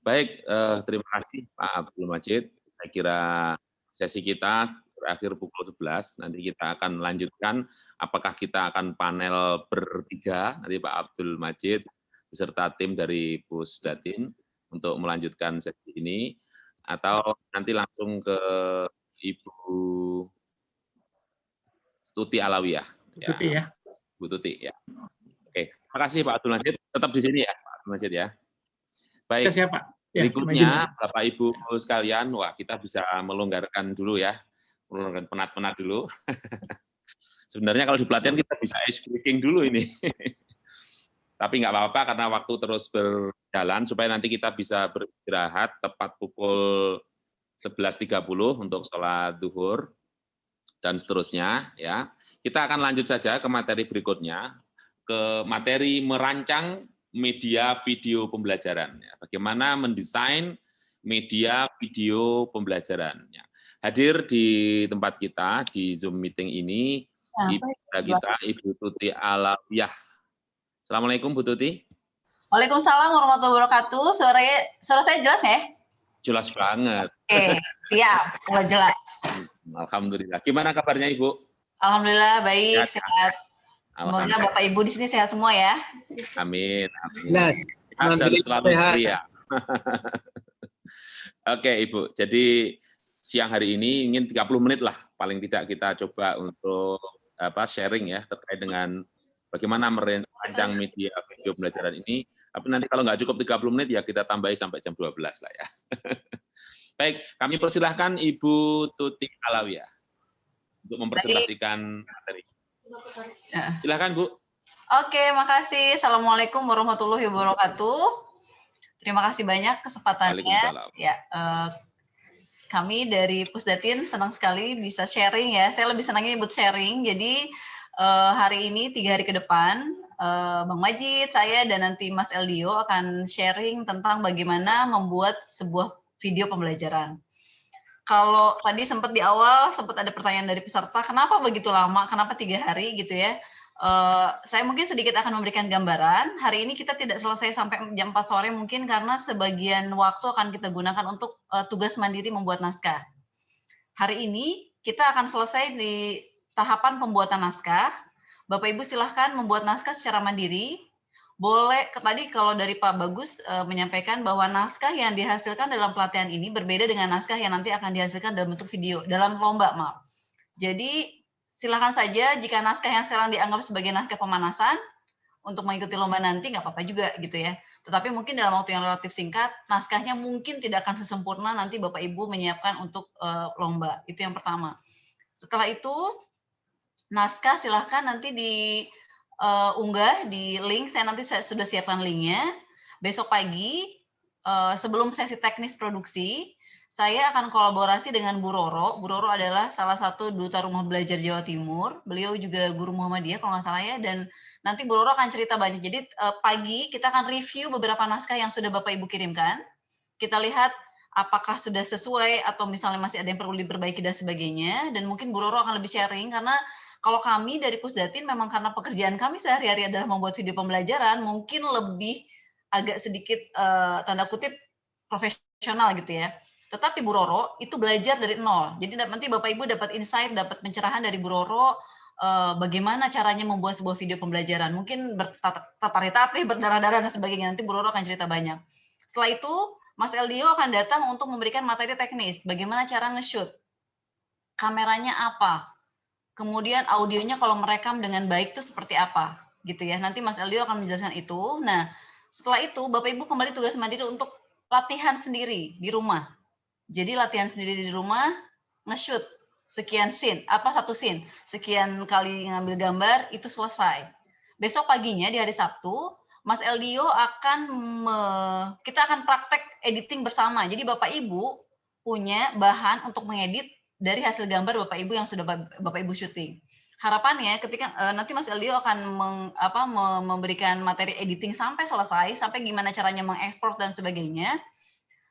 Baik, terima kasih Pak Abdul Majid. Saya kira sesi kita berakhir pukul 11, nanti kita akan lanjutkan apakah kita akan panel bertiga, nanti Pak Abdul Majid beserta tim dari Pusdatin untuk melanjutkan sesi ini, atau nanti langsung ke Ibu Tuti Alawiyah. Ya, Tuti ya. Bu Tuti ya. Oke, terima kasih Pak Abdul Majid. Tetap di sini ya Pak Abdul Majid ya. Baik, Siap, Pak. Ya, berikutnya Bapak Ibu sekalian, wah kita bisa melonggarkan dulu ya, melonggarkan penat-penat dulu. Sebenarnya kalau di pelatihan kita bisa ice breaking dulu ini. Tapi nggak apa-apa karena waktu terus berjalan supaya nanti kita bisa beristirahat tepat pukul 11.30 untuk sholat duhur dan seterusnya ya. Kita akan lanjut saja ke materi berikutnya, ke materi merancang media video pembelajaran. Bagaimana mendesain media video pembelajaran. Hadir di tempat kita di Zoom meeting ini Ibu Tuti Alawiyah. Assalamualaikum Bu Tuti. Waalaikumsalam warahmatullahi wabarakatuh. Suara saya jelas ya? Jelas banget. Oke, siap. Mulai jelas. Alhamdulillah. Gimana kabarnya Ibu? Alhamdulillah baik, sehat. Semoga Bapak Ibu di sini sehat semua ya. Amin. Amin. Yes. Sehat dan selalu ceria. Oke Ibu, jadi siang hari ini ingin 30 menit lah paling tidak kita coba untuk sharing ya terkait dengan bagaimana merancang media video pembelajaran ini. Tapi nanti kalau nggak cukup 30 menit ya kita tambahi sampai jam 12 lah ya. Baik, kami persilahkan Ibu Tuti Alawiyah untuk mempresentasikan materi. Silakan Bu. Oke, makasih. Assalamualaikum warahmatullahi wabarakatuh. Terima kasih banyak kesempatannya. Ya, kami dari Pusdatin senang sekali bisa sharing ya. Saya lebih senangnya buat sharing. Jadi hari ini 3 hari ke depan, Bang Majid, saya dan nanti Mas Eldio akan sharing tentang bagaimana membuat sebuah video pembelajaran. Kalau tadi sempat di awal sempat ada pertanyaan dari peserta, kenapa begitu lama? Kenapa 3 hari gitu ya? Saya mungkin sedikit akan memberikan gambaran. Hari ini kita tidak selesai sampai jam 4 sore mungkin karena sebagian waktu akan kita gunakan untuk tugas mandiri membuat naskah. Hari ini kita akan selesai di tahapan pembuatan naskah. Bapak Ibu silahkan membuat naskah secara mandiri. Boleh, tadi kalau dari Pak Bagus menyampaikan bahwa naskah yang dihasilkan dalam pelatihan ini berbeda dengan naskah yang nanti akan dihasilkan dalam bentuk video, dalam lomba, maaf. Jadi silakan saja jika naskah yang sekarang dianggap sebagai naskah pemanasan untuk mengikuti lomba nanti nggak apa-apa juga gitu ya. Tetapi mungkin dalam waktu yang relatif singkat, naskahnya mungkin tidak akan sesempurna nanti Bapak Ibu menyiapkan untuk lomba. Itu yang pertama. Setelah itu naskah silahkan nanti diunggah di link. Saya nanti sudah siapkan linknya. Besok pagi sebelum sesi teknis produksi, saya akan kolaborasi dengan Bu Roro. Bu Roro adalah salah satu duta rumah belajar Jawa Timur. Beliau juga guru Muhammadiyah kalau nggak salah ya. Dan nanti Bu Roro akan cerita banyak. Jadi pagi kita akan review beberapa naskah yang sudah Bapak Ibu kirimkan. Kita lihat apakah sudah sesuai atau misalnya masih ada yang perlu diperbaiki dan sebagainya. Dan mungkin Bu Roro akan lebih sharing karena kalau kami dari Pusdatin memang karena pekerjaan kami sehari-hari adalah membuat video pembelajaran, mungkin lebih agak sedikit tanda kutip profesional gitu ya. Tetapi Bu Roro itu belajar dari nol. Jadi nanti Bapak Ibu dapat insight, dapat pencerahan dari Bu Roro bagaimana caranya membuat sebuah video pembelajaran. Mungkin bertatah-tatih, berdarah-darah dan sebagainya. Nanti Bu Roro akan cerita banyak. Setelah itu Mas Eldio akan datang untuk memberikan materi teknis. Bagaimana cara nge-shoot, kameranya apa, kemudian audionya kalau merekam dengan baik itu seperti apa, gitu ya. Nanti Mas Eldio akan menjelaskan itu. Nah, setelah itu Bapak Ibu kembali tugas mandiri untuk latihan sendiri di rumah. Jadi latihan sendiri di rumah, nge-shoot sekian scene, satu scene, sekian kali ngambil gambar, itu selesai. Besok paginya di hari Sabtu, Mas Eldio kita akan praktek editing bersama. Jadi Bapak Ibu punya bahan untuk mengedit dari hasil gambar Bapak Ibu yang sudah Bapak Ibu syuting. Harapannya ketika nanti Mas Eldio akan memberikan materi editing sampai selesai, sampai gimana caranya mengekspor dan sebagainya.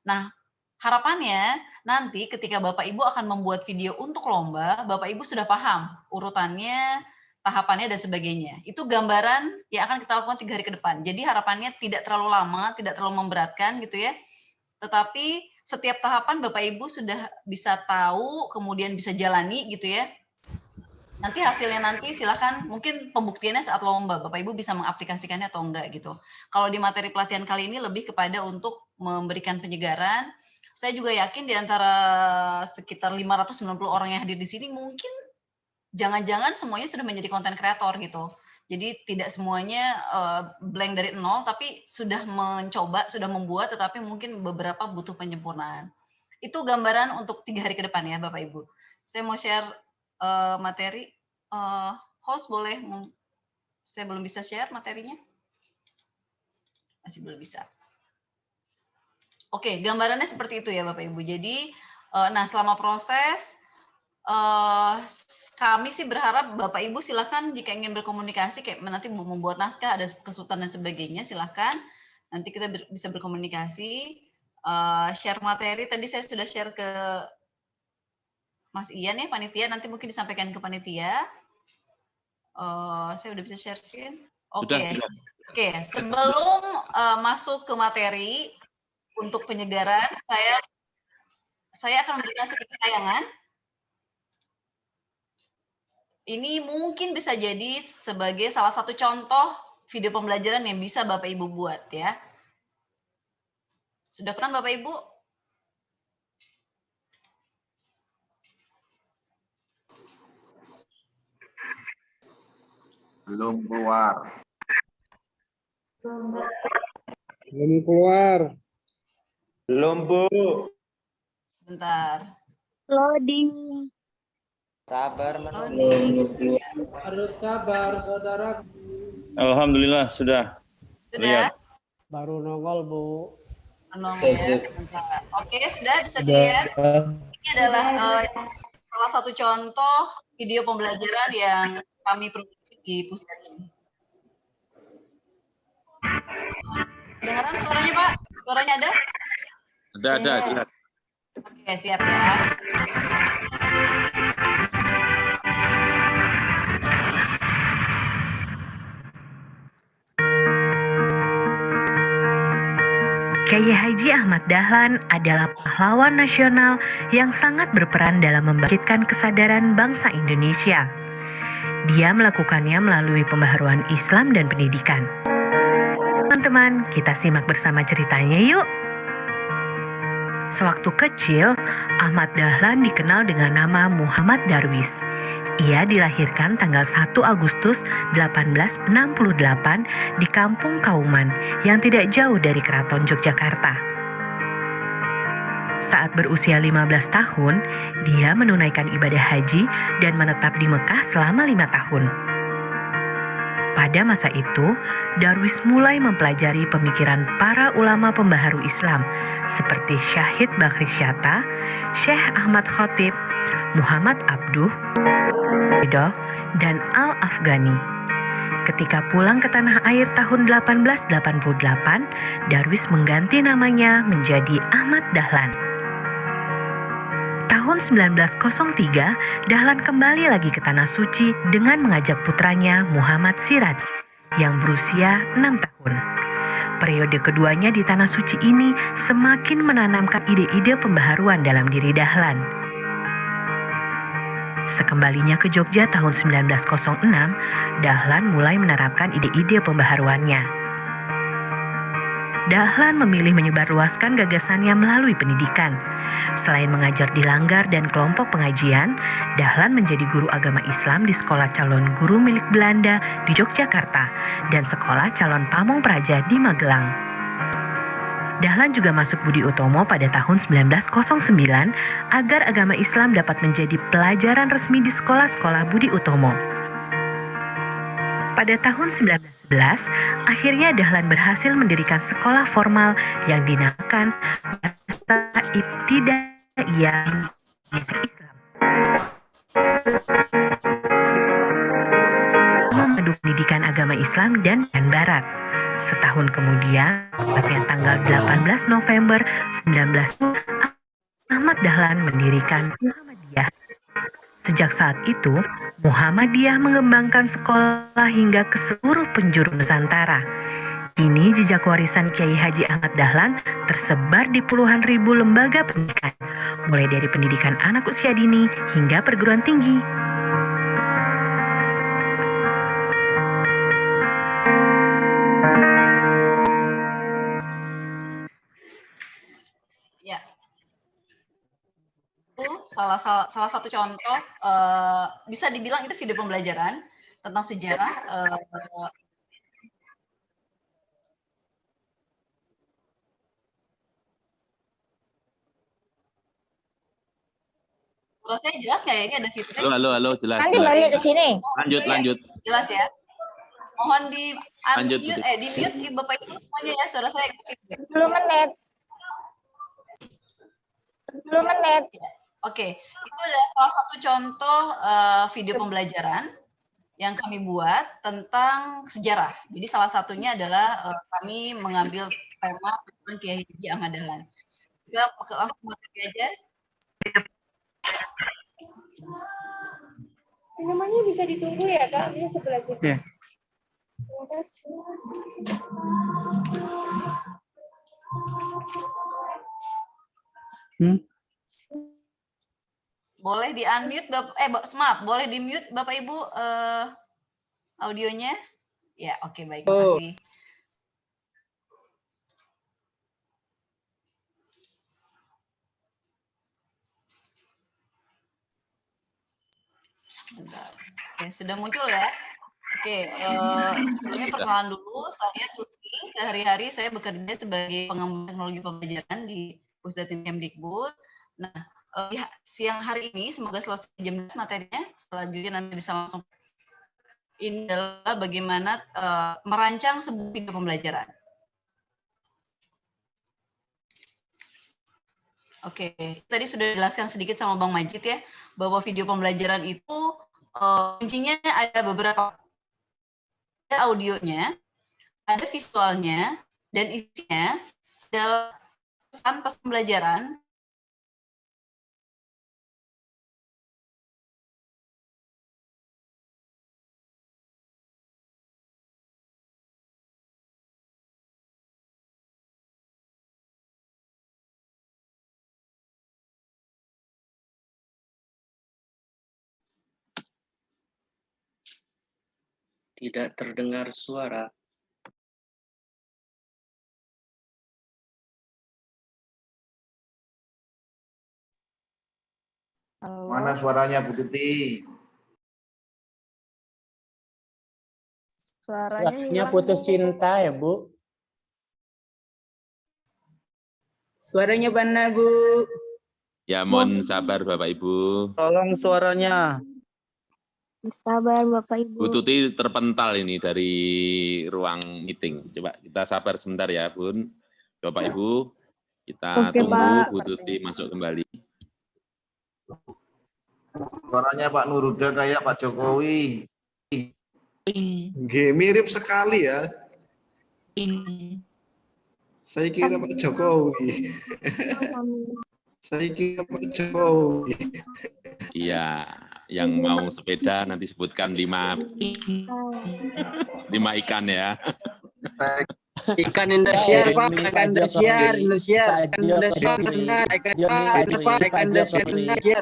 Nah, harapannya nanti ketika Bapak Ibu akan membuat video untuk lomba, Bapak Ibu sudah paham urutannya, tahapannya dan sebagainya. Itu gambaran yang akan kita lakukan 3 hari ke depan. Jadi harapannya tidak terlalu lama, tidak terlalu memberatkan gitu ya. tetapi setiap tahapan Bapak Ibu sudah bisa tahu, kemudian bisa jalani gitu ya. Nanti hasilnya nanti silahkan, mungkin pembuktiannya saat lomba, Bapak Ibu bisa mengaplikasikannya atau enggak gitu. Kalau di materi pelatihan kali ini lebih kepada untuk memberikan penyegaran. Saya juga yakin di antara sekitar 590 orang yang hadir di sini mungkin jangan-jangan semuanya sudah menjadi konten kreator gitu. Jadi tidak semuanya blank dari nol, tapi sudah mencoba, sudah membuat, tetapi mungkin beberapa butuh penyempurnaan. Itu gambaran untuk 3 hari ke depan ya Bapak Ibu. Saya mau share materi. Host boleh, saya belum bisa share materinya. Masih belum bisa. Oke, gambarannya seperti itu ya Bapak Ibu. Jadi, nah selama proses, kami sih berharap Bapak Ibu silakan jika ingin berkomunikasi, kayak nanti membuat naskah, ada kesulitan dan sebagainya, silakan. Nanti kita bisa berkomunikasi. Share materi, tadi saya sudah share ke Mas Ian ya, panitia, nanti mungkin disampaikan ke panitia. Saya udah bisa share screen. Oke. Oke, sebelum masuk ke materi untuk penyegaran, saya akan memberikan sedikit tayangan. Ini mungkin bisa jadi sebagai salah satu contoh video pembelajaran yang bisa Bapak Ibu buat ya. Sudah kelihatan Bapak Ibu? Belum keluar. Belum keluar. Belum, Bu. Bentar. Loading. Sabar, Loading. Harus sabar, saudara. Alhamdulillah sudah. Sudah? Lihat. Baru nongol, Bu. Nongol ya, sebentar. Oke, sudah bisa dilihat. Ini adalah salah satu contoh video pembelajaran yang kami produksi di pusat ini. Dengaran suaranya, Pak? Suaranya ada? Ada, jelas. Oke, siap ya. Kyai Haji Ahmad Dahlan adalah pahlawan nasional yang sangat berperan dalam membangkitkan kesadaran bangsa Indonesia. Dia melakukannya melalui pembaharuan Islam dan pendidikan. Teman-teman, kita simak bersama ceritanya yuk. Sewaktu kecil, Ahmad Dahlan dikenal dengan nama Muhammad Darwis. Ia dilahirkan tanggal 1 Agustus 1868 di Kampung Kauman yang tidak jauh dari Keraton Yogyakarta. Saat berusia 15 tahun, dia menunaikan ibadah haji dan menetap di Mekah selama 5 tahun. Pada masa itu, Darwis mulai mempelajari pemikiran para ulama pembaharu Islam seperti Syahid Bakri Syatta, Syekh Ahmad Khotib, Muhammad Abduh, Ridho, dan Al-Afghani. Ketika pulang ke tanah air tahun 1888, Darwis mengganti namanya menjadi Ahmad Dahlan. Tahun 1903, Dahlan kembali lagi ke Tanah Suci dengan mengajak putranya Muhammad Siraj yang berusia 6 tahun. Periode keduanya di Tanah Suci ini semakin menanamkan ide-ide pembaharuan dalam diri Dahlan. Sekembalinya ke Jogja tahun 1906, Dahlan mulai menerapkan ide-ide pembaharuannya. Dahlan memilih menyebarluaskan gagasannya melalui pendidikan. Selain mengajar di Langgar dan kelompok pengajian, Dahlan menjadi guru agama Islam di Sekolah Calon Guru milik Belanda di Yogyakarta dan Sekolah Calon Pamong Praja di Magelang. Dahlan juga masuk Budi Utomo pada tahun 1909 agar agama Islam dapat menjadi pelajaran resmi di sekolah-sekolah Budi Utomo. Pada tahun 1911, akhirnya Dahlan berhasil mendirikan sekolah formal yang dinamakan Madrasah Ibtidaiyah Islam. Memadu pendidikan agama Islam dan Barat. Setahun kemudian, pada tanggal 18 November 1910, Ahmad Dahlan mendirikan Muhammadiyah. Sejak saat itu, Muhammadiyah mengembangkan sekolah hingga ke seluruh penjuru Nusantara. Kini jejak warisan Kiai Haji Ahmad Dahlan tersebar di puluhan ribu lembaga pendidikan, mulai dari pendidikan anak usia dini hingga perguruan tinggi. Ya, itu salah satu contoh, bisa dibilang itu video pembelajaran tentang sejarah. Saya jelas nggak ya, ini ada fiturnya? Halo, jelas. Nanti balik ke sini. Lanjut. Jelas ya. Mohon di mute Bapak Ibu semuanya ya, suara saya. 10 menit. 10 menit. Oke, itu adalah salah satu contoh video pembelajaran yang kami buat tentang sejarah. Jadi salah satunya adalah kami mengambil tema tentang Kiai Haji Ahmad Dahlan. Kita langsung mulai aja. Namanya bisa ditunggu ya, Kak? Ini sebelah sini. Oke. Boleh di-unmute, maaf, boleh di-mute Bapak Ibu audionya? Ya, oke, baik. Terima kasih. Sebentar. Oke, sudah muncul ya? Oke, sebelumnya perkenalan dulu. Saya Tuti. Sehari-hari saya bekerja sebagai pengembang teknologi pembelajaran di Pusdatin Kemdikbud. Nah, siang hari ini semoga selesai jam 11 materinya. Selanjutnya nanti bisa langsung. Ini adalah bagaimana merancang sebuah video pembelajaran. Oke, tadi sudah dijelaskan sedikit sama Bang Majid ya, bahwa video pembelajaran itu kuncinya ada beberapa. Ada audionya, ada visualnya, dan isinya adalah pesan-pesan pembelajaran. Tidak terdengar suara. Halo. Mana suaranya Bu Tuti? Suaranya putus cinta ya, Bu. Suaranya mana, Bu? Ya, mohon sabar Bapak Ibu. Tolong suaranya. Sabar Bapak Ibu. Bu Tuti terpental ini dari ruang meeting. Coba kita sabar sebentar ya, Bun. Bapak Ibu, kita Oke, tunggu Pak. Bu Tuti masuk kembali. Suaranya Pak Nuruda kayak Pak Jokowi. Mirip sekali ya. Saya kira Pak Jokowi. Saya kira Pak Jokowi. Iya, yang mau sepeda nanti sebutkan 5 ikan ya. Ikan Indonesia, Pak. Ikan Indonesia, Indonesia. Ikan Indonesia, ikan Indonesia, Indonesia.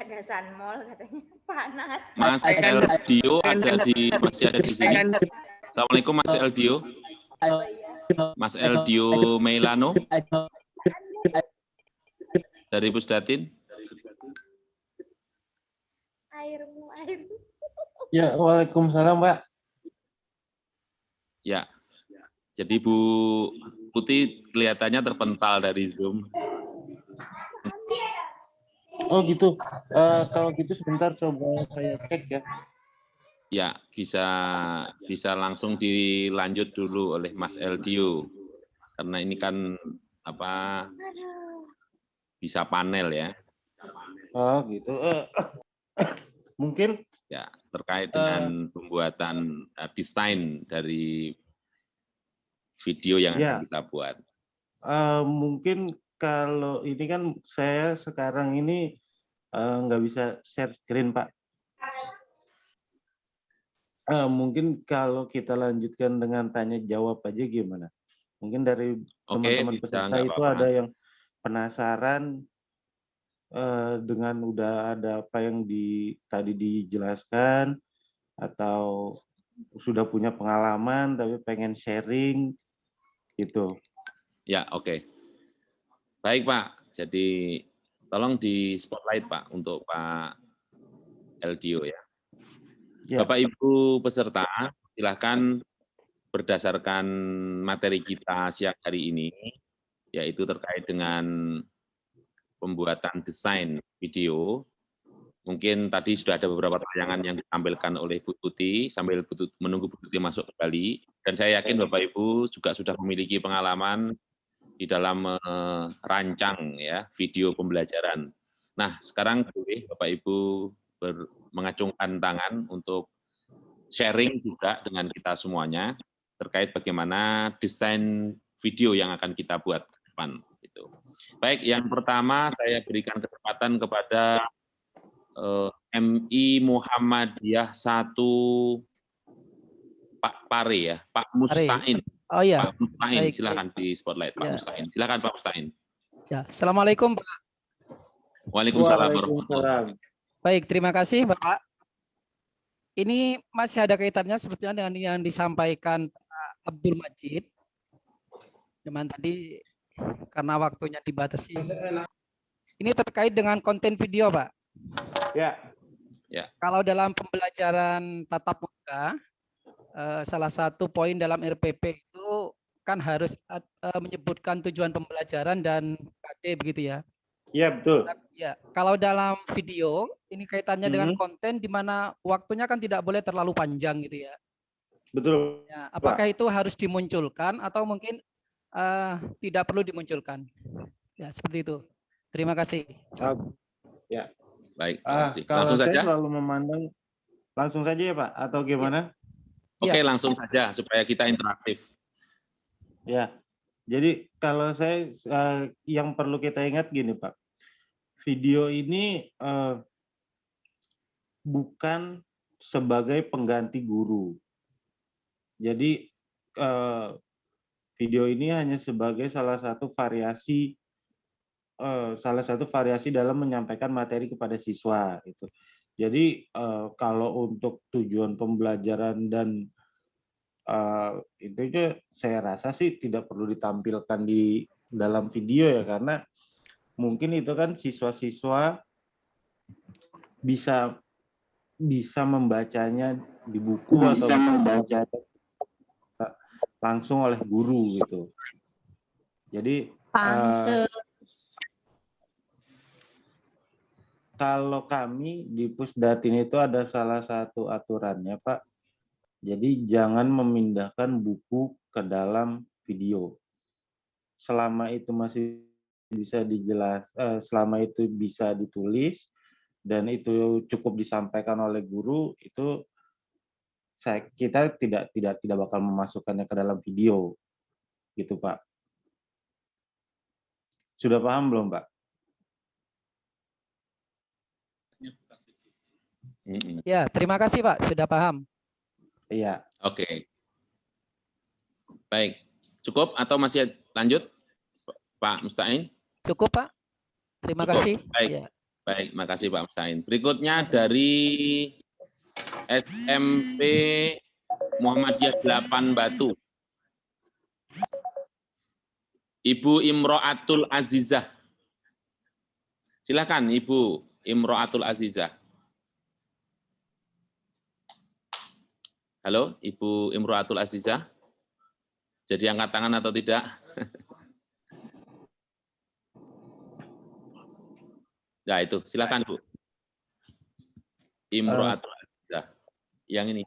Ada Sunmol katanya panas. Mas Eldio masih ada di sini. Assalamualaikum Mas Eldio. Mas Eldio Meilano dari Pusdatin. Airmu. Ya, waalaikumsalam, Pak. Ya. Jadi Bu Putih kelihatannya terpental dari Zoom. Oh gitu. Kalau gitu sebentar coba saya cek ya. Ya, bisa langsung dilanjut dulu oleh Mas Eldio. Karena ini kan bisa panel ya. Oh gitu. Mungkin ya terkait dengan pembuatan desain dari video yang akan kita buat. Mungkin kalau ini kan saya sekarang ini nggak bisa share screen, Pak. Mungkin kalau kita lanjutkan dengan tanya jawab aja gimana? Mungkin dari teman-teman peserta itu ada yang penasaran dengan udah ada apa yang tadi dijelaskan atau sudah punya pengalaman tapi pengen sharing gitu. Ya, oke. Baik, Pak. Jadi tolong di spotlight, Pak, untuk Pak Eldio ya. Bapak Ibu peserta, silakan berdasarkan materi kita siang hari ini, yaitu terkait dengan pembuatan desain video. Mungkin tadi sudah ada beberapa tayangan yang ditampilkan oleh Bu Tuti, sambil menunggu Bu Tuti masuk kembali. Dan saya yakin Bapak Ibu juga sudah memiliki pengalaman di dalam merancang ya video pembelajaran. Nah, sekarang boleh Bapak Ibu mengacungkan tangan untuk sharing juga dengan kita semuanya terkait bagaimana desain video yang akan kita buat ke depan. Gitu. Baik, yang pertama saya berikan kesempatan kepada MI Muhammadiyah 1 Pak Pare ya, Pak Mustain. Oh iya. Pak Mustain, silakan di spotlight Pak Mustain. Silakan Pak Mustain. Ya, Assalamualaikum Pak. Waalaikumsalam warahmatullahi. Baik, terima kasih Bapak. Ini masih ada kaitannya sebetulnya dengan yang disampaikan Pak Abdul Majid. Cuman tadi karena waktunya dibatasi. Ini terkait dengan konten video, Pak. Ya. Kalau dalam pembelajaran tatap muka, salah satu poin dalam RPP itu kan harus menyebutkan tujuan pembelajaran dan KD begitu ya. Iya, betul. Ya, kalau dalam video ini kaitannya dengan konten di mana waktunya kan tidak boleh terlalu panjang gitu ya. Betul. Ya, apakah itu harus dimunculkan atau mungkin tidak perlu dimunculkan? Ya, seperti itu. Terima kasih. Ya. Baik, langsung saja. Selalu memandang langsung saja ya Pak, atau gimana? Oke, langsung saja supaya kita interaktif. Ya, jadi kalau saya yang perlu kita ingat gini Pak, video ini bukan sebagai pengganti guru. Jadi video ini hanya sebagai salah satu variasi dalam menyampaikan materi kepada siswa itu. Jadi kalau untuk tujuan pembelajaran dan itu aja saya rasa sih tidak perlu ditampilkan di dalam video ya, karena mungkin itu kan siswa-siswa bisa membacanya di buku atau bisa membaca langsung oleh guru gitu. Jadi kalau kami di Pusdatin itu ada salah satu aturannya, Pak. Jadi jangan memindahkan buku ke dalam video. Selama itu masih bisa selama itu bisa ditulis dan itu cukup disampaikan oleh guru, itu kita tidak bakal memasukkannya ke dalam video. Gitu, Pak. Sudah paham belum, Pak? Ya, terima kasih Pak, sudah paham. Iya. Oke. Baik, cukup atau masih lanjut, Pak Mustain? Cukup Pak, terima kasih. Baik, ya. Baik, makasih Pak Mustain. Berikutnya dari SMP Muhammadiyah 8 Batu. Ibu Imro'atul Azizah. Silakan Ibu Imro'atul Azizah. Halo, Ibu Imro'atul Azizah. Jadi angkat tangan atau tidak? Ya itu, silakan Bu. Imro'atul Azizah. Yang ini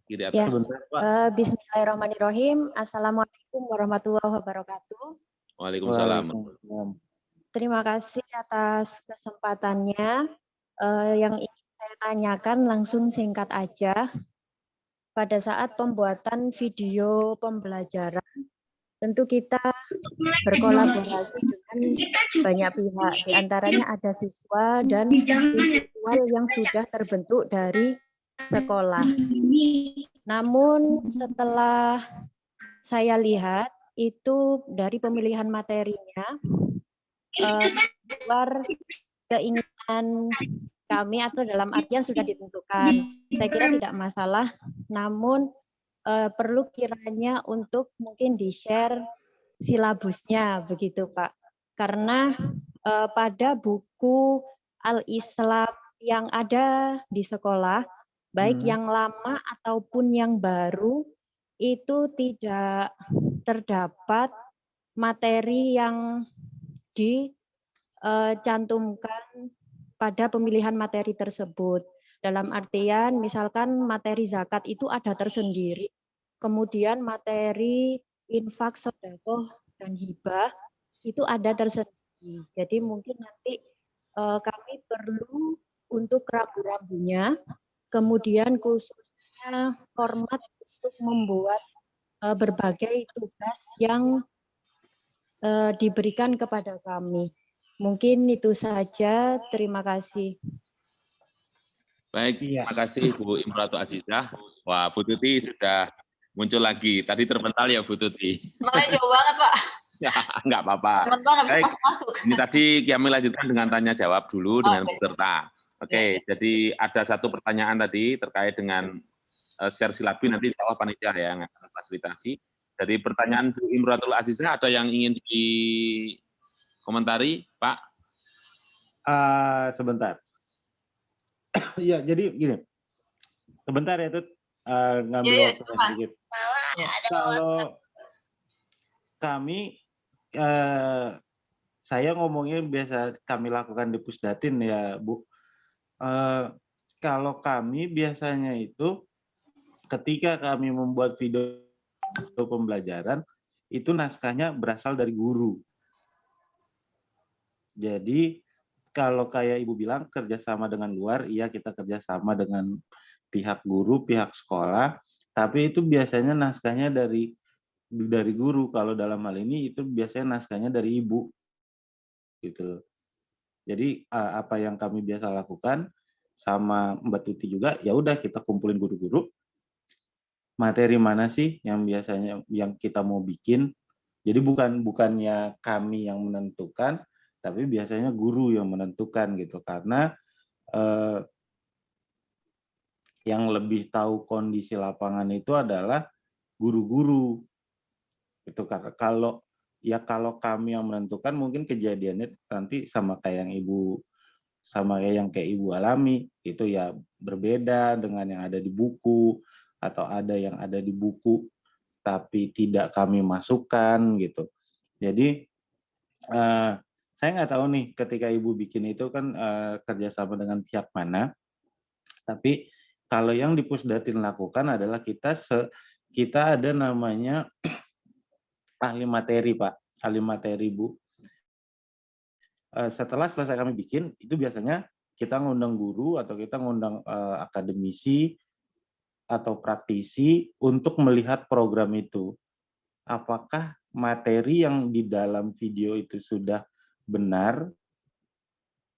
kiri atas. Ya. Sebentar, Pak. Bismillahirrahmanirrahim. Assalamualaikum warahmatullahi wabarakatuh. Waalaikumsalam. Terima kasih atas kesempatannya. Yang ingin saya tanyakan langsung singkat aja. Pada saat pembuatan video pembelajaran, tentu kita berkolaborasi dengan banyak pihak. Di antaranya ada siswa dan individual yang sudah terbentuk dari sekolah. Namun setelah saya lihat itu dari pemilihan materinya luar keinginan kami atau dalam artian sudah ditentukan. Saya kira tidak masalah, namun perlu kiranya untuk mungkin di-share silabusnya begitu Pak. Karena pada buku Al-Islam yang ada di sekolah, baik yang lama ataupun yang baru, itu tidak terdapat materi yang dicantumkan pada pemilihan materi tersebut. Dalam artian misalkan materi zakat itu ada tersendiri, kemudian materi infak, sedekah, dan hibah itu ada tersendiri. Jadi mungkin nanti kami perlu untuk rambu-rambunya, kemudian khususnya format untuk membuat berbagai tugas yang diberikan kepada kami. Mungkin itu saja. Terima kasih. Baik, terima kasih Bu Imro'atul Azizah. Wah, Bu Tuti sudah muncul lagi. Tadi terpental ya Bu Tuti. Makanya jauh banget Pak. Ya, enggak apa-apa. Baik, ini tadi kami lanjutkan dengan tanya jawab dulu dengan peserta. Oke, jadi ada satu pertanyaan tadi terkait dengan share silabi, nanti insya Allah panitia yang akan fasilitasi. Dari pertanyaan Bu Imro'atul Azizah, ada yang ingin dikomentari, Pak? Sebentar. Ya, jadi gini. Sebentar ya, Tut. Ngambil waktu sedikit. Kalau kami, saya ngomongnya biasa kami lakukan di Pusdatin ya, Bu. Kalau kami biasanya itu ketika kami membuat video pembelajaran, itu naskahnya berasal dari guru. Jadi kalau kayak Ibu bilang kerjasama dengan luar, iya kita kerjasama dengan pihak guru, pihak sekolah, tapi itu biasanya naskahnya dari guru. Kalau dalam hal ini itu biasanya naskahnya dari Ibu, gitu. Jadi apa yang kami biasa lakukan sama Mbak Tuti juga, ya udah kita kumpulin guru-guru, materi mana sih yang biasanya yang kita mau bikin. Jadi bukannya kami yang menentukan, tapi biasanya guru yang menentukan gitu, karena yang lebih tahu kondisi lapangan itu adalah guru-guru. Itu karena kalau kami yang menentukan mungkin kejadiannya nanti sama kayak yang kayak Ibu alami, itu ya berbeda dengan yang ada di buku, atau ada yang ada di buku tapi tidak kami masukkan gitu. Jadi saya nggak tahu nih ketika Ibu bikin itu kan kerjasama dengan pihak mana, tapi kalau yang di Pusdatin lakukan adalah kita ada namanya ahli materi, Pak, ahli materi, Bu. Setelah selesai kami bikin, itu biasanya kita ngundang guru atau kita ngundang akademisi atau praktisi untuk melihat program itu. Apakah materi yang di dalam video itu sudah benar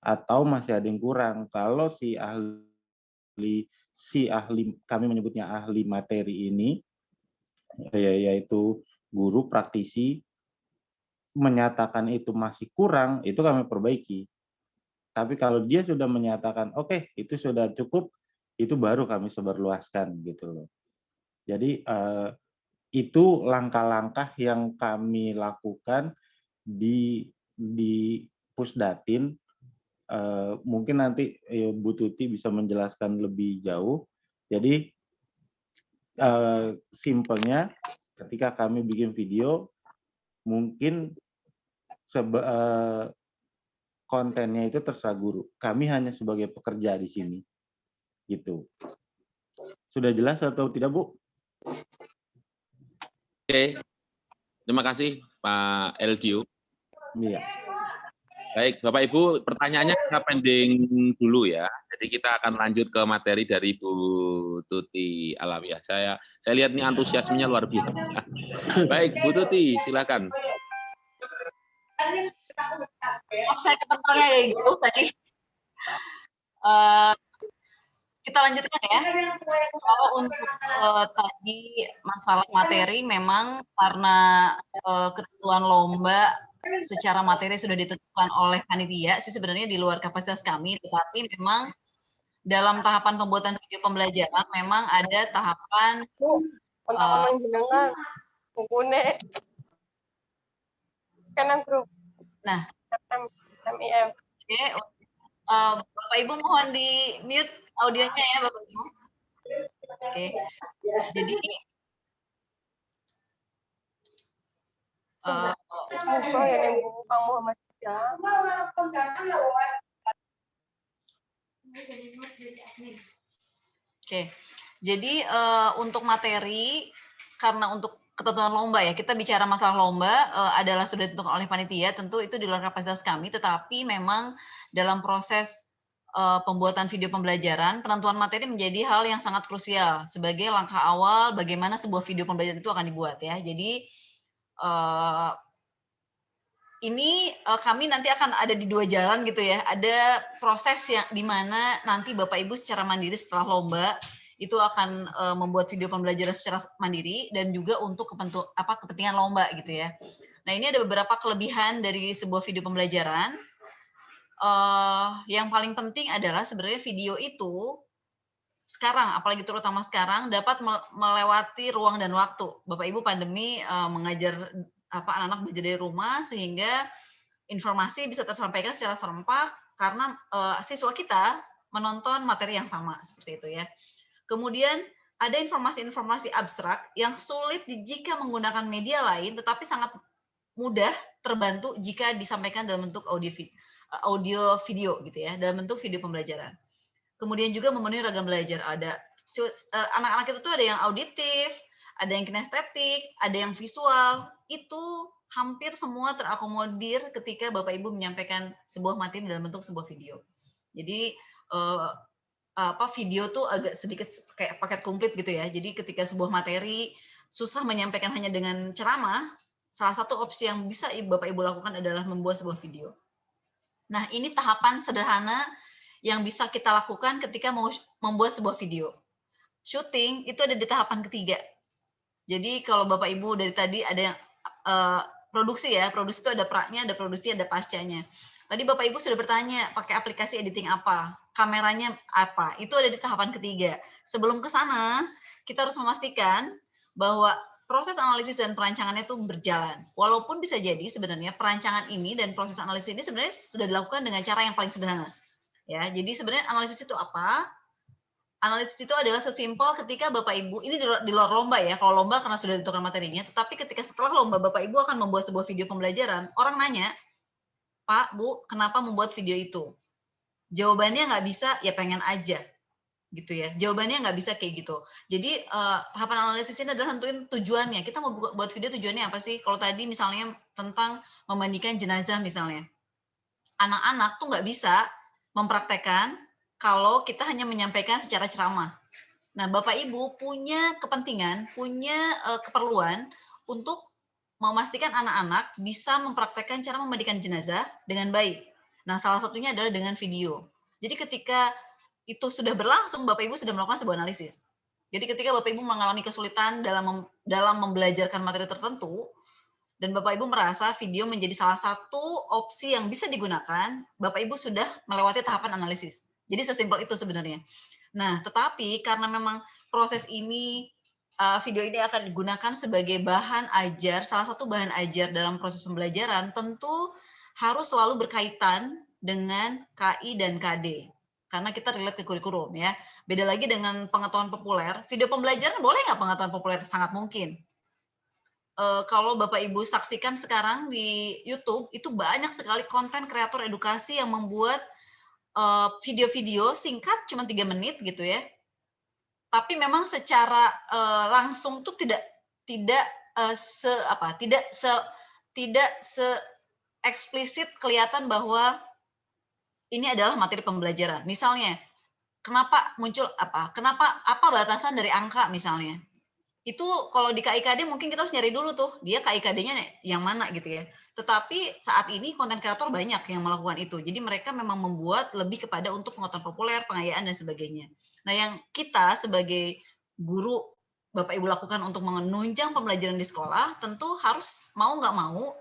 atau masih ada yang kurang. Kalau si ahli kami menyebutnya ahli materi ini, yaitu guru praktisi, menyatakan itu masih kurang, itu kami perbaiki. Tapi kalau dia sudah menyatakan oke, itu sudah cukup, itu baru kami sebarluaskan gitu loh. Jadi itu langkah-langkah yang kami lakukan di Pusdatin. Mungkin nanti Bu Tuti bisa menjelaskan lebih jauh. Jadi simpelnya ketika kami bikin video, mungkin kontennya itu terserah guru. Kami hanya sebagai pekerja di sini. Gitu. Sudah jelas atau tidak, Bu? Oke. Terima kasih, Pak Eldio. Iya. Baik, Bapak Ibu, pertanyaannya kita pending dulu ya. Jadi kita akan lanjut ke materi dari Bu Tuti Alawiyah. Saya lihat ini antusiasmenya luar biasa. Baik, Bu Tuti, silakan. Saya ketempatnya kayak gitu tadi. Kita lanjutkan ya. Kalau untuk tadi masalah materi, memang karena ketentuan lomba secara materi sudah ditentukan oleh panitia, sih sebenarnya di luar kapasitas kami, tetapi memang dalam tahapan pembuatan video pembelajaran memang ada tahapan jenengan bukunya kanan grup. Nah, MIF. Oke, Bapak Ibu mohon di mute audionya ya Bapak Ibu. Oke. Jadi semoga ya yang buku Kang Muhammad Oke. Jadi untuk materi, karena untuk ketentuan lomba ya, kita bicara masalah lomba adalah sudah ditentukan oleh panitia, tentu itu di luar kapasitas kami, tetapi memang dalam proses pembuatan video pembelajaran, penentuan materi menjadi hal yang sangat krusial sebagai langkah awal bagaimana sebuah video pembelajaran itu akan dibuat ya. Jadi ini kami nanti akan ada di dua jalan gitu ya. Ada proses yang di mana nanti Bapak Ibu secara mandiri setelah lomba itu akan membuat video pembelajaran secara mandiri dan juga untuk kepentingan lomba gitu ya. Nah, ini ada beberapa kelebihan dari sebuah video pembelajaran. Yang paling penting adalah sebenarnya video itu sekarang, apalagi terutama sekarang, dapat melewati ruang dan waktu. Bapak Ibu pandemi mengajar anak-anak belajar dari rumah sehingga informasi bisa tersampaikan secara serempak karena siswa kita menonton materi yang sama seperti itu ya. Kemudian ada informasi-informasi abstrak yang sulit jika menggunakan media lain, tetapi sangat mudah terbantu jika disampaikan dalam bentuk audio video gitu ya, dalam bentuk video pembelajaran. Kemudian juga memenuhi ragam belajar. Ada anak-anak itu tuh ada yang auditif, ada yang kinestetik, ada yang visual. Itu hampir semua terakomodir ketika Bapak Ibu menyampaikan sebuah materi dalam bentuk sebuah video. Jadi video tuh agak sedikit kayak paket komplit gitu ya. Jadi ketika sebuah materi susah menyampaikan hanya dengan ceramah, salah satu opsi yang bisa Bapak Ibu lakukan adalah membuat sebuah video. Nah, ini tahapan sederhana yang bisa kita lakukan ketika mau membuat sebuah video. Syuting itu ada di tahapan ketiga. Jadi kalau Bapak Ibu dari tadi ada yang produksi ya, produksi itu ada pra-nya, ada produksi, ada pascanya. Tadi Bapak Ibu sudah bertanya pakai aplikasi editing apa, kameranya apa, itu ada di tahapan ketiga. Sebelum ke sana, kita harus memastikan bahwa proses analisis dan perancangannya itu berjalan. Walaupun bisa jadi sebenarnya perancangan ini dan proses analisis ini sebenarnya sudah dilakukan dengan cara yang paling sederhana. Ya, jadi sebenarnya analisis itu apa? Analisis itu adalah sesimpel ketika Bapak Ibu, ini di luar lomba ya, kalau lomba karena sudah ditentukan materinya, tetapi ketika setelah lomba Bapak Ibu akan membuat sebuah video pembelajaran, orang nanya, Pak, Bu, kenapa membuat video itu? Jawabannya nggak bisa, ya pengen aja. Gitu ya. Jawabannya nggak bisa kayak gitu. Jadi tahapan analisis ini adalah tentuin tujuannya. Kita mau buat video tujuannya apa sih? Kalau tadi misalnya tentang memandikan jenazah misalnya. Anak-anak tuh nggak bisa mempraktekkan kalau kita hanya menyampaikan secara ceramah. Nah, Bapak Ibu punya kepentingan, punya keperluan untuk memastikan anak-anak bisa mempraktekkan cara memandikan jenazah dengan baik. Nah, salah satunya adalah dengan video. Jadi ketika itu sudah berlangsung, Bapak Ibu sudah melakukan sebuah analisis. Jadi ketika Bapak Ibu mengalami kesulitan dalam membelajarkan materi tertentu, dan Bapak Ibu merasa video menjadi salah satu opsi yang bisa digunakan, Bapak Ibu sudah melewati tahapan analisis. Jadi sesimpel itu sebenarnya. Nah, tetapi karena memang proses ini, video ini akan digunakan sebagai bahan ajar, salah satu bahan ajar dalam proses pembelajaran, tentu harus selalu berkaitan dengan KI dan KD. Karena kita relate ke kurikulum ya. Beda lagi dengan pengetahuan populer. Video pembelajaran boleh nggak pengetahuan populer? Sangat mungkin. kalau Bapak Ibu saksikan sekarang di YouTube, itu banyak sekali konten kreator edukasi yang membuat video-video singkat cuma 3 menit gitu ya. Tapi memang secara langsung tuh tidak se eksplisit kelihatan bahwa ini adalah materi pembelajaran. Misalnya, kenapa apa batasan dari angka misalnya. Itu kalau di KIKD mungkin kita harus nyari dulu tuh, dia KIKD-nya yang mana gitu ya. Tetapi saat ini konten kreator banyak yang melakukan itu. Jadi mereka memang membuat lebih kepada untuk pengetahuan populer, pengayaan dan sebagainya. Nah, yang kita sebagai guru Bapak Ibu lakukan untuk menunjang pembelajaran di sekolah, tentu harus mau nggak mau,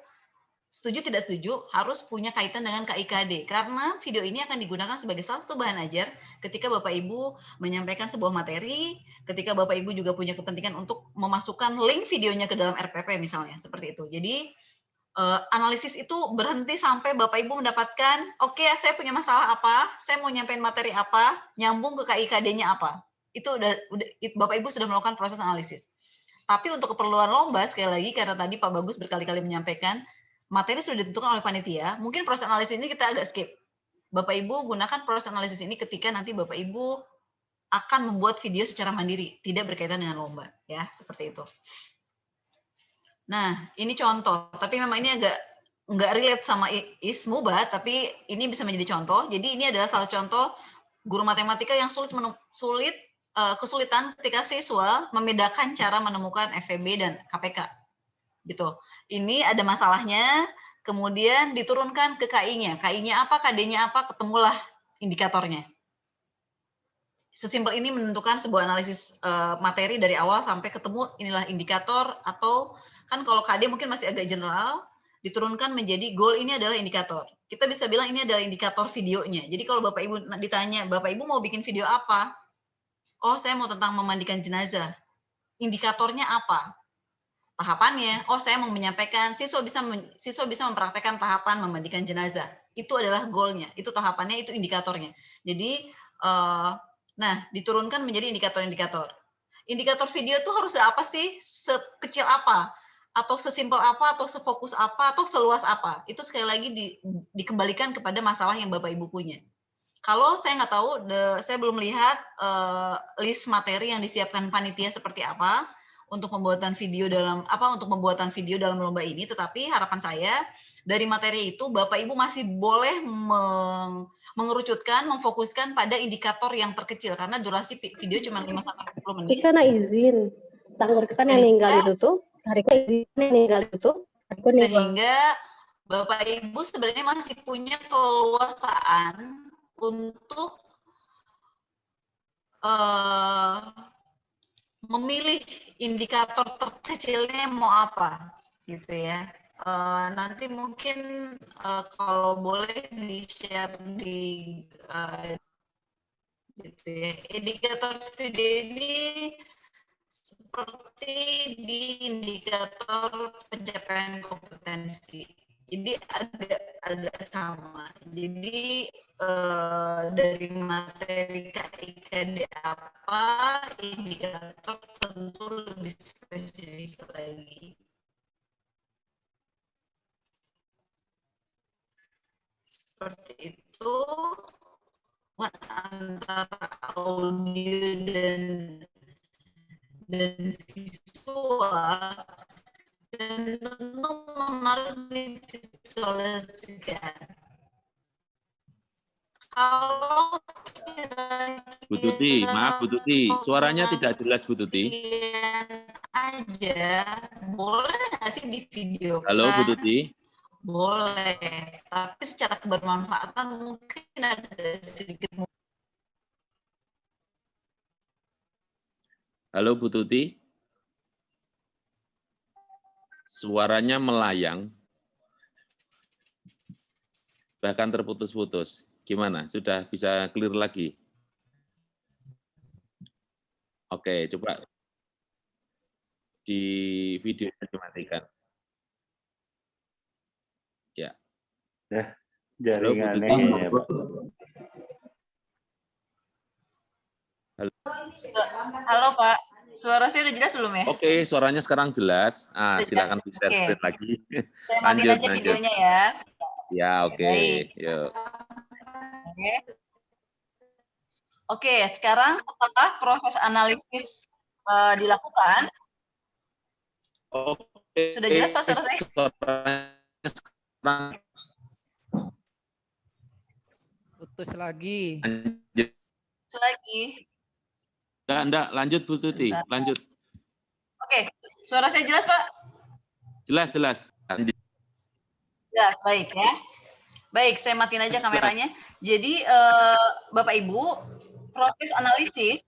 setuju tidak setuju, harus punya kaitan dengan KIKD. Karena video ini akan digunakan sebagai salah satu bahan ajar ketika Bapak Ibu menyampaikan sebuah materi, ketika Bapak Ibu juga punya kepentingan untuk memasukkan link videonya ke dalam RPP misalnya, seperti itu. Jadi, analisis itu berhenti sampai Bapak Ibu mendapatkan, oke, saya punya masalah apa, saya mau nyampein materi apa, nyambung ke KIKD-nya apa. Itu Bapak Ibu sudah melakukan proses analisis. Tapi untuk keperluan lomba, sekali lagi, karena tadi Pak Bagus berkali-kali menyampaikan, materi sudah ditentukan oleh panitia, mungkin proses analisis ini kita agak skip. Bapak Ibu gunakan proses analisis ini ketika nanti Bapak Ibu akan membuat video secara mandiri, tidak berkaitan dengan lomba, ya, seperti itu. Nah, ini contoh, tapi memang ini agak nggak relate sama ISMUBA, tapi ini bisa menjadi contoh. Jadi ini adalah salah contoh guru matematika yang kesulitan ketika siswa membedakan cara menemukan FEB dan KPK. Gitu. Ini ada masalahnya, kemudian diturunkan ke KI-nya. KI-nya apa, KD-nya apa, ketemulah indikatornya. Sesimpel ini menentukan sebuah analisis materi dari awal sampai ketemu inilah indikator, atau kan kalau KD mungkin masih agak general, diturunkan menjadi goal ini adalah indikator. Kita bisa bilang ini adalah indikator videonya. Jadi kalau Bapak Ibu ditanya, Bapak Ibu mau bikin video apa? Oh, saya mau tentang memandikan jenazah. Indikatornya apa? Tahapannya, oh saya mau menyampaikan siswa bisa mempraktekkan tahapan memandikan jenazah. Itu adalah goalnya, itu tahapannya, itu indikatornya. Jadi, nah diturunkan menjadi indikator-indikator. Indikator video itu harus apa sih? Sekecil apa? Atau sesimpel apa? Atau sefokus apa? Atau seluas apa? Itu sekali lagi dikembalikan kepada masalah yang Bapak Ibu punya. Kalau saya nggak tahu, saya belum melihat list materi yang disiapkan panitia seperti apa untuk pembuatan video dalam lomba ini, tetapi harapan saya dari materi itu Bapak Ibu masih boleh mengerucutkan, memfokuskan pada indikator yang terkecil karena durasi video cuma 5-10 menit. Terus karena izin, tanggal kan yang meninggal itu tuh, harinya izin yang meninggal itu tuh, sehingga Bapak Ibu sebenarnya masih punya keleluasaan untuk memilih indikator terkecilnya mau apa, gitu ya. Nanti mungkin kalau boleh di-share gitu ya. Indikator video ini seperti di indikator pencapaian kompetensi. Jadi agak sama. Jadi dari materi KIKD apa, indikator tentu lebih spesifik lagi. Seperti itu, antara audio dan visual, dan tentu menarik divisualisasikan. Kalau Bu Tuti, maaf Bu Tuti, suaranya tidak jelas Bu Tuti. Aja, boleh nggak sih di video? Halo Bu Tuti. Boleh, tapi secara kebermanfaatan mungkin agak sedikit. Halo Bu Tuti. Suaranya melayang, bahkan terputus-putus. Gimana? Sudah bisa clear lagi? Oke, coba di video dimatikan. Ya. Jaringannya ya, Pak. Halo Pak. Suara saya udah jelas belum ya? Oke, suaranya sekarang jelas. Silakan di-share screen lagi. Lanjut, aja videonya ya. Ya, oke. Yuk. Oke, sekarang setelah proses analisis dilakukan, sudah jelas Pak suara saya? Putus lagi. Putus lagi. Enggak, lanjut Bu Tuti, lanjut. Oke, suara saya jelas Pak? Jelas. Jelas, baik ya. Baik, saya matiin aja kameranya. Jadi Bapak Ibu, proses analisis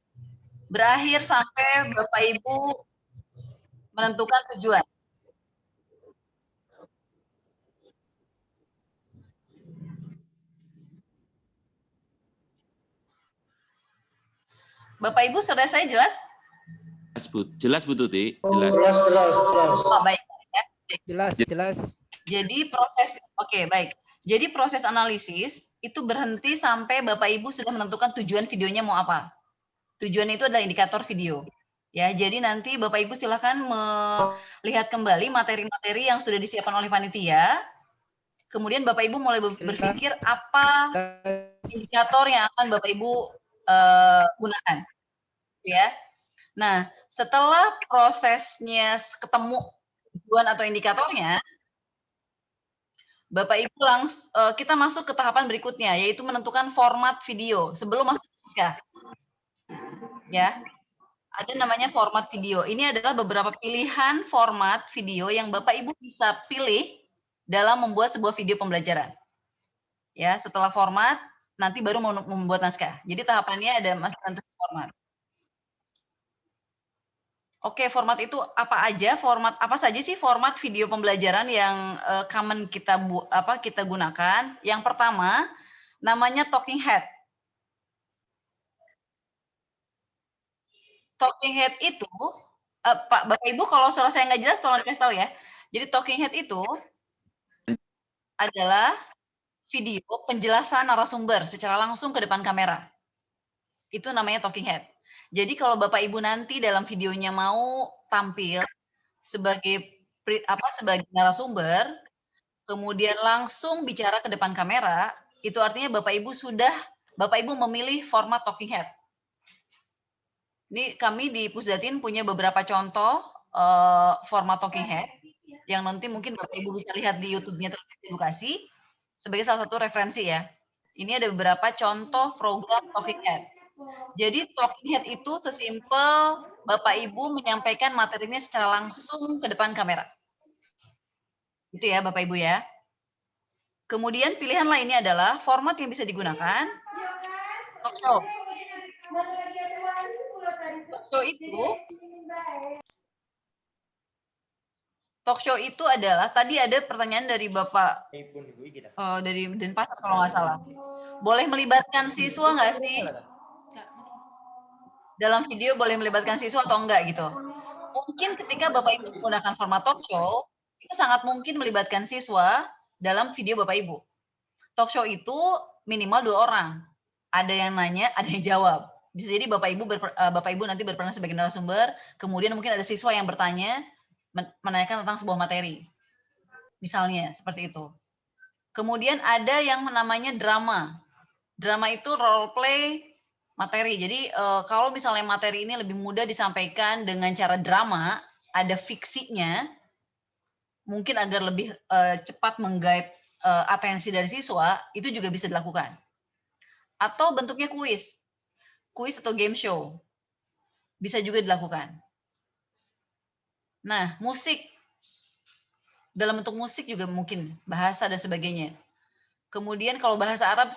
berakhir sampai Bapak Ibu menentukan tujuan. Bapak Ibu, suara saya jelas? Jelas Bu Tuti, jelas. Oh, baik. Jelas. Jadi baik. Jadi proses analisis itu berhenti sampai Bapak Ibu sudah menentukan tujuan videonya mau apa. Tujuan itu adalah indikator video. Ya, jadi nanti Bapak Ibu silakan melihat kembali materi-materi yang sudah disiapkan oleh panitia. Kemudian Bapak Ibu mulai berpikir apa indikator yang akan Bapak Ibu gunakan. Ya. Nah, setelah prosesnya ketemu tujuan atau indikatornya, Bapak Ibu kita masuk ke tahapan berikutnya, yaitu menentukan format video sebelum masuk ke naskah. Ya, ada namanya format video. Ini adalah beberapa pilihan format video yang Bapak Ibu bisa pilih dalam membuat sebuah video pembelajaran. Ya, setelah format, nanti baru membuat naskah. Jadi tahapannya ada tentukan format. Oke, format itu apa aja? Format apa saja sih format video pembelajaran yang common kita gunakan? Yang pertama, namanya talking head. Talking head itu, Bapak Ibu kalau suara saya nggak jelas, tolong dikasih tahu ya. Jadi talking head itu adalah video penjelasan narasumber secara langsung ke depan kamera. Itu namanya talking head. Jadi kalau Bapak Ibu nanti dalam videonya mau tampil sebagai narasumber, kemudian langsung bicara ke depan kamera, itu artinya Bapak Ibu memilih format talking head. Ini kami di Pusdatin punya beberapa contoh format talking head yang nanti mungkin Bapak Ibu bisa lihat di YouTube-nya Televisi Edukasi sebagai salah satu referensi ya. Ini ada beberapa contoh program talking head. Jadi talking head itu sesimpel Bapak Ibu menyampaikan materinya secara langsung ke depan kamera. Itu ya Bapak Ibu ya. Kemudian pilihan lainnya adalah format yang bisa digunakan talk show. Talk show itu adalah, tadi ada pertanyaan dari Bapak dari Denpasar kalau nggak salah. Boleh melibatkan siswa nggak sih? Dalam video boleh melibatkan siswa atau enggak gitu. Mungkin ketika Bapak Ibu menggunakan format talk show, itu sangat mungkin melibatkan siswa dalam video Bapak Ibu. Talk show itu minimal 2 orang. Ada yang nanya, ada yang jawab. Bisa jadi Bapak Ibu nanti berperan sebagai narasumber, kemudian mungkin ada siswa yang bertanya, menanyakan tentang sebuah materi. Misalnya, seperti itu. Kemudian ada yang namanya drama. Drama itu role play materi. Jadi kalau misalnya materi ini lebih mudah disampaikan dengan cara drama, ada fiksinya, mungkin agar lebih cepat menggait atensi dari siswa, itu juga bisa dilakukan. Atau bentuknya kuis atau game show, bisa juga dilakukan. Nah, musik, dalam bentuk musik juga mungkin, bahasa dan sebagainya. Kemudian kalau bahasa Arab,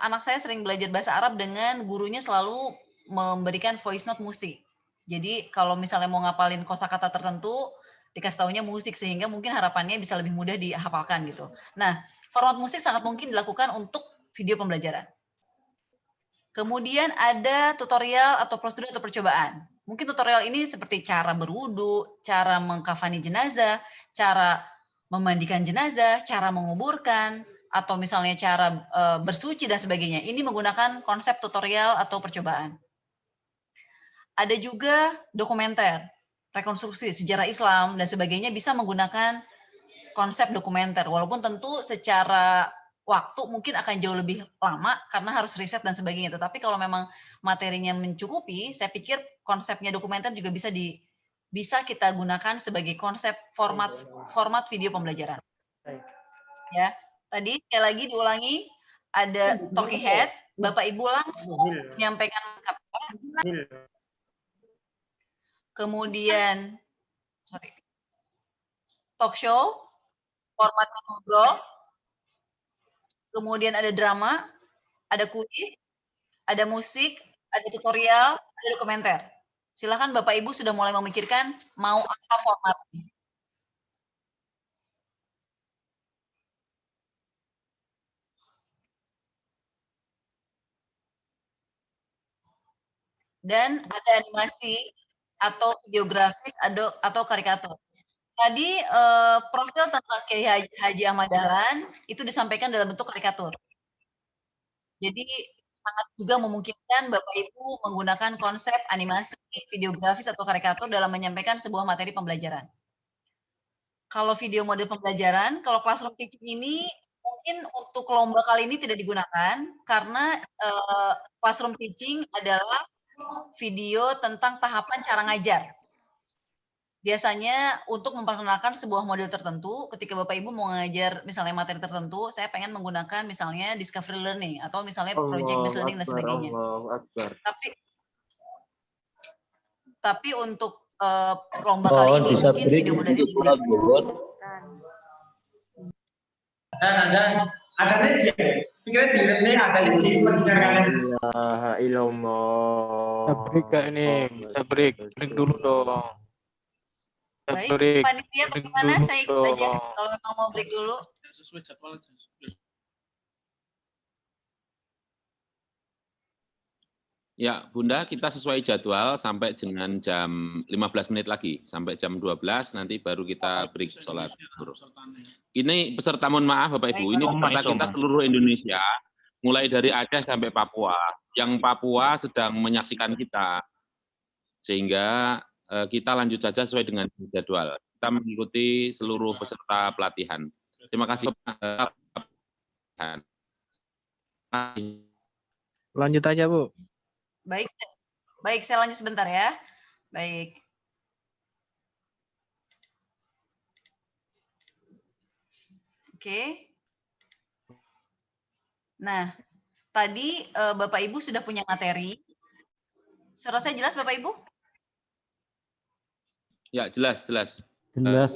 anak saya sering belajar bahasa Arab dengan gurunya selalu memberikan voice note musik. Jadi kalau misalnya mau ngapalin kosakata tertentu, dikasih taunya musik sehingga mungkin harapannya bisa lebih mudah dihafalkan gitu. Nah, format musik sangat mungkin dilakukan untuk video pembelajaran. Kemudian ada tutorial atau prosedur atau percobaan. Mungkin tutorial ini seperti cara berwudu, cara mengkafani jenazah, cara memandikan jenazah, cara menguburkan, atau misalnya cara bersuci dan sebagainya. Ini menggunakan konsep tutorial atau percobaan. Ada juga dokumenter, rekonstruksi sejarah Islam dan sebagainya bisa menggunakan konsep dokumenter, walaupun tentu secara waktu mungkin akan jauh lebih lama karena harus riset dan sebagainya. Tetapi kalau memang materinya mencukupi, saya pikir konsepnya dokumenter juga bisa kita gunakan sebagai konsep format video pembelajaran. Ya, tadi sekali lagi diulangi, ada talking head, Bapak Ibu langsung menyampaikan kemudian talk show, format ngobrol, kemudian ada drama, ada kuis, ada musik, ada tutorial, ada dokumenter. Silakan Bapak Ibu sudah mulai memikirkan mau apa formatnya. Dan ada animasi atau videografis atau karikatur. Tadi profil tentang Kiai Haji Ahmad Dahlan itu disampaikan dalam bentuk karikatur. Jadi sangat juga memungkinkan Bapak Ibu menggunakan konsep animasi, videografis atau karikatur dalam menyampaikan sebuah materi pembelajaran. Kalau video model pembelajaran, kalau classroom teaching ini mungkin untuk lomba kali ini tidak digunakan karena classroom teaching adalah video tentang tahapan cara ngajar. Biasanya untuk memperkenalkan sebuah model tertentu, ketika Bapak Ibu mau ngajar misalnya materi tertentu, saya pengen menggunakan misalnya discovery learning atau misalnya project based learning dan sebagainya. Tapi untuk lomba kali ini mungkin video model itu break dulu dong. Baik, panitia bagaimana? Saya ikut aja kalau memang mau break dulu. Ya, Bunda, kita sesuai jadwal sampai dengan jam 15 menit lagi. Sampai jam 12 nanti baru kita break sholat. Ini peserta, mohon maaf Bapak Ibu, ini peserta kita seluruh Indonesia, mulai dari Aceh sampai Papua. Yang Papua sedang menyaksikan kita. Sehingga kita lanjut saja sesuai dengan jadwal. Kita mengikuti seluruh peserta pelatihan. Terima kasih. Lanjut aja, Bu. Baik, saya lanjut sebentar ya. Baik. Oke. Nah, tadi Bapak Ibu sudah punya materi. Suara saya jelas Bapak Ibu? Ya, jelas. Jelas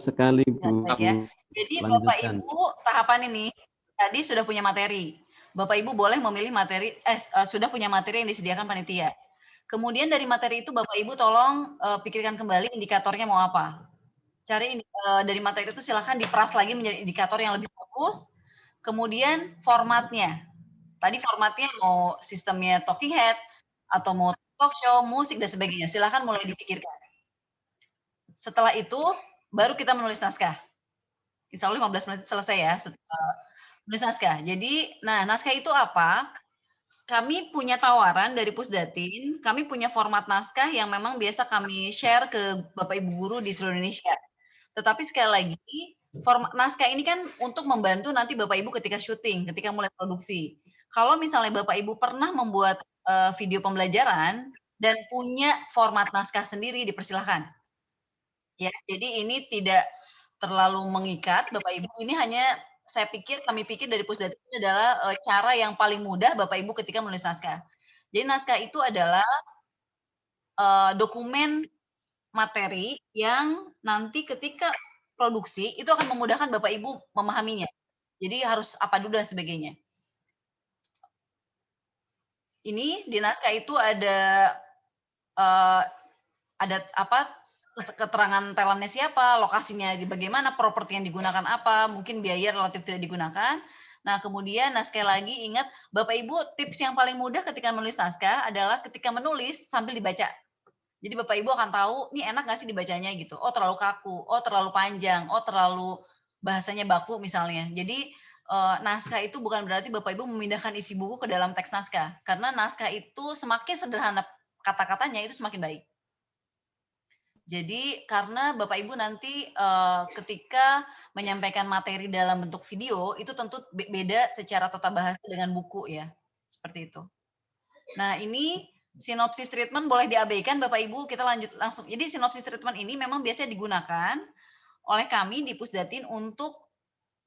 sekali, Bu. Ya. Jadi Bapak Ibu tahapan ini tadi sudah punya materi. Bapak Ibu boleh memilih materi, sudah punya materi yang disediakan panitia. Kemudian dari materi itu Bapak Ibu tolong pikirkan kembali indikatornya mau apa. Cari dari materi itu silakan diperas lagi menjadi indikator yang lebih fokus. Kemudian formatnya. Tadi formatnya mau sistemnya talking head atau mau talk show, musik dan sebagainya. Silakan mulai dipikirkan. Setelah itu baru kita menulis naskah. Insya Allah 15 menit selesai ya. Menulis naskah. Jadi, nah naskah itu apa? Kami punya tawaran dari Pusdatin, kami punya format naskah yang memang biasa kami share ke Bapak Ibu guru di seluruh Indonesia. Tetapi sekali lagi, format naskah ini kan untuk membantu nanti Bapak Ibu ketika syuting, ketika mulai produksi. Kalau misalnya Bapak Ibu pernah membuat video pembelajaran dan punya format naskah sendiri, dipersilahkan. Ya, jadi ini tidak terlalu mengikat Bapak Ibu, ini hanya kami pikir dari Pusdatin ini adalah cara yang paling mudah Bapak Ibu ketika menulis naskah. Jadi naskah itu adalah dokumen materi yang nanti ketika produksi itu akan memudahkan Bapak Ibu memahaminya. Jadi harus apa dulu dan sebagainya. Ini di naskah itu ada keterangan talentnya siapa, lokasinya bagaimana, properti yang digunakan apa, mungkin biaya relatif tidak digunakan. Nah, kemudian sekali lagi ingat Bapak Ibu, tips yang paling mudah ketika menulis naskah adalah ketika menulis sambil dibaca. Jadi Bapak Ibu akan tahu, ini enak nggak sih dibacanya gitu. Oh, terlalu kaku, oh terlalu panjang, oh terlalu bahasanya baku misalnya. Jadi naskah itu bukan berarti Bapak Ibu memindahkan isi buku ke dalam teks naskah. Karena naskah itu semakin sederhana kata-katanya itu semakin baik. Jadi karena Bapak Ibu nanti ketika menyampaikan materi dalam bentuk video itu tentu beda secara tata bahasa dengan buku ya. Seperti itu. Nah, ini sinopsis treatment boleh diabaikan Bapak Ibu, kita lanjut langsung. Jadi sinopsis treatment ini memang biasanya digunakan oleh kami di Pusdatin untuk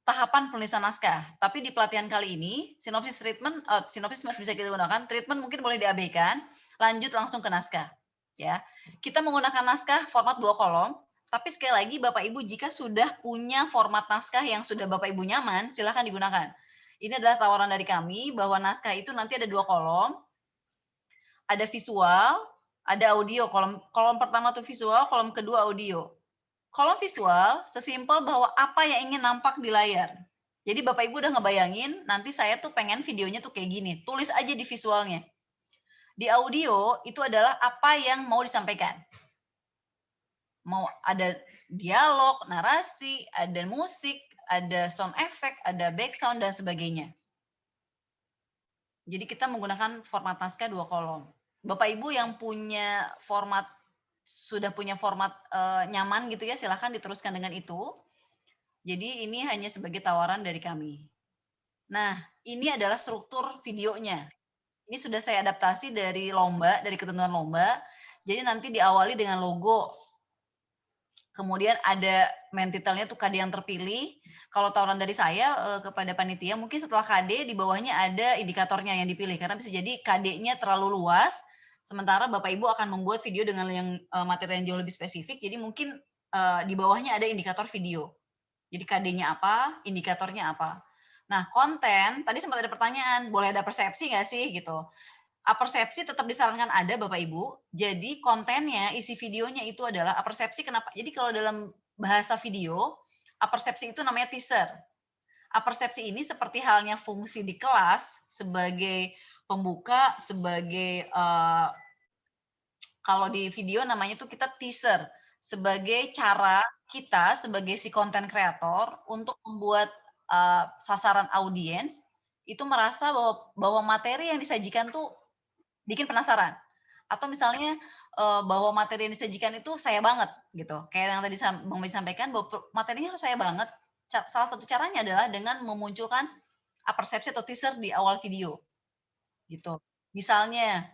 tahapan penulisan naskah. Tapi di pelatihan kali ini sinopsis treatment sinopsis masih bisa kita gunakan, treatment mungkin boleh diabaikan, lanjut langsung ke naskah. Ya, kita menggunakan naskah format 2 kolom, tapi sekali lagi Bapak Ibu jika sudah punya format naskah yang sudah Bapak Ibu nyaman, silakan digunakan. Ini adalah tawaran dari kami bahwa naskah itu nanti ada 2 kolom, ada visual, ada audio. Kolom pertama itu visual, kolom kedua audio. Kolom visual sesimpel bahwa apa yang ingin nampak di layar. Jadi Bapak Ibu udah ngebayangin, nanti saya tuh pengen videonya tuh kayak gini, tulis aja di visualnya. Di audio itu adalah apa yang mau disampaikan. Mau ada dialog, narasi, ada musik, ada sound effect, ada background dan sebagainya. Jadi kita menggunakan format naskah 2 kolom. Bapak Ibu yang punya format sudah punya format nyaman gitu ya, silahkan diteruskan dengan itu. Jadi ini hanya sebagai tawaran dari kami. Nah, ini adalah struktur videonya. Ini sudah saya adaptasi dari lomba, dari ketentuan lomba. Jadi nanti diawali dengan logo. Kemudian ada main titelnya tuh KD yang terpilih. Kalau tawaran dari saya kepada panitia, mungkin setelah KD di bawahnya ada indikatornya yang dipilih. Karena bisa jadi KD-nya terlalu luas, sementara Bapak Ibu akan membuat video dengan yang materi yang jauh lebih spesifik. Jadi mungkin di bawahnya ada indikator video. Jadi KD-nya apa, indikatornya apa. Nah, konten, tadi sempat ada pertanyaan, boleh ada persepsi nggak sih gitu. Apersepsi tetap disarankan ada Bapak Ibu. Jadi kontennya, isi videonya itu adalah apersepsi. Kenapa? Jadi kalau dalam bahasa video, apersepsi itu namanya teaser. Apersepsi ini seperti halnya fungsi di kelas sebagai pembuka, sebagai kalau di video namanya tuh kita teaser. Sebagai cara kita sebagai si konten kreator untuk membuat sasaran audiens itu merasa bahwa materi yang disajikan tuh bikin penasaran, atau misalnya bahwa materi yang disajikan itu saya banget gitu, kayak yang tadi Bang May sampaikan bahwa materinya harus saya banget. Salah satu caranya adalah dengan memunculkan apersepsi atau teaser di awal video gitu. Misalnya